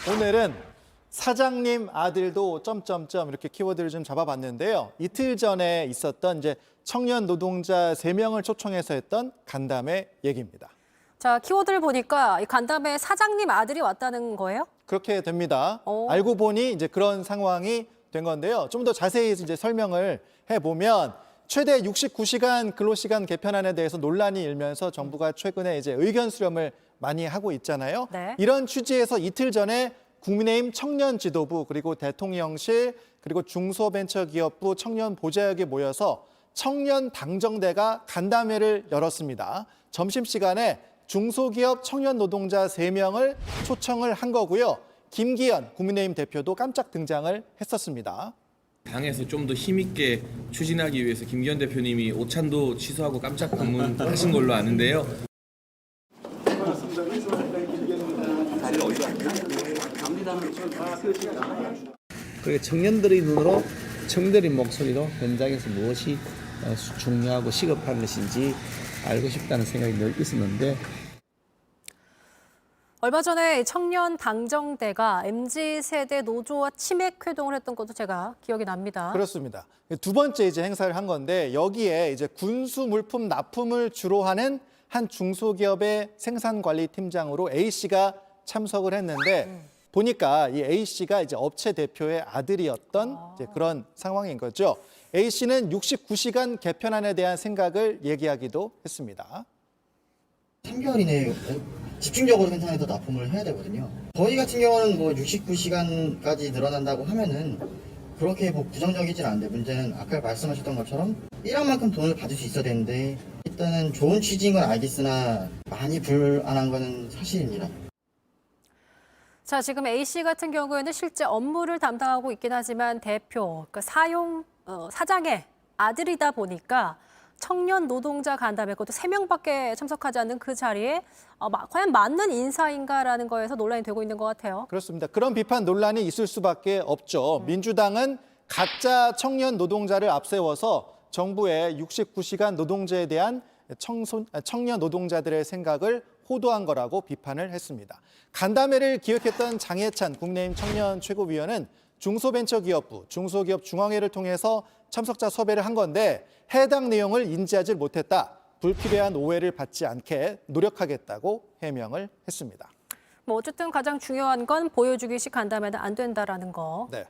오늘은 사장님 아들도 점점점 이렇게 키워드를 좀 잡아봤는데요. 이틀 전에 있었던 이제 청년 노동자 3명을 초청해서 했던 간담회 얘기입니다. 자, 키워드를 보니까 이 간담회 사장님 아들이 왔다는 거예요? 그렇게 됩니다. 오. 알고 보니 이제 그런 상황이 된 건데요. 좀 더 자세히 이제 설명을 해보면 최대 69시간 근로시간 개편안에 대해서 논란이 일면서 정부가 최근에 이제 의견 수렴을 많이 하고 있잖아요. 네. 이런 취지에서 이틀 전에 국민의힘 청년지도부 그리고 대통령실 그리고 중소벤처기업부 청년보좌역이 모여서 청년 당정대가 간담회를 열었습니다. 점심시간에 중소기업 청년 노동자 3명을 초청을 한 거고요. 김기현 국민의힘 대표도 깜짝 등장을 했었습니다. 당에서 좀 더 힘있게 추진하기 위해서 김기현 대표님이 오찬도 취소하고 깜짝 방문하신 걸로 아는데요. 그리고 청년들의 눈으로 청년들의 목소리로 현장에서 무엇이 중요하고 시급한 것인지 알고 싶다는 생각이 늘 있었는데 얼마 전에 청년 당정대가 MZ세대 노조와 치맥 회동을 했던 것도 제가 기억이 납니다. 그렇습니다. 두 번째 이제 행사를 한 건데 여기에 이제 군수 물품 납품을 주로 하는 한 중소기업의 생산관리팀장으로 A 씨가 참석을 했는데 보니까 이 A 씨가 이제 업체 대표의 아들이었던 이제 그런 상황인 거죠. A 씨는 69시간 개편안에 대한 생각을 얘기하기도 했습니다. 3개월 이내에 집중적으로 생산해서 납품을 해야 되거든요. 저희 같은 경우는 뭐 69시간까지 늘어난다고 하면은 그렇게 뭐 부정적이진 않은데 문제는 아까 말씀하셨던 것처럼 일한 만큼 돈을 받을 수 있어야 되는데 일단은 좋은 취지인 건 알겠으나 많이 불안한 거는 사실입니다. 자, 지금 A씨 같은 경우에는 실제 업무를 담당하고 있긴 하지만 대표, 그러니까 사장의 아들이다 보니까 청년 노동자 간담회 그것도 3명밖에 참석하지 않는 그 자리에 과연 맞는 인사인가라는 거에서 논란이 되고 있는 것 같아요. 그렇습니다. 그런 비판 논란이 있을 수밖에 없죠. 민주당은 가짜 청년 노동자를 앞세워서 정부의 69시간 노동제에 대한 청년 노동자들의 생각을 호도한 거라고 비판을 했습니다. 간담회를 기획했던 장해찬 국민의힘 청년 최고위원은 중소벤처기업부, 중소기업 중앙회를 통해서 참석자 섭외를 한 건데 해당 내용을 인지하지 못했다. 불필요한 오해를 받지 않게 노력하겠다고 해명을 했습니다. 뭐 어쨌든 가장 중요한 건 보여주기식 간담회는 안 된다라는 거. 네.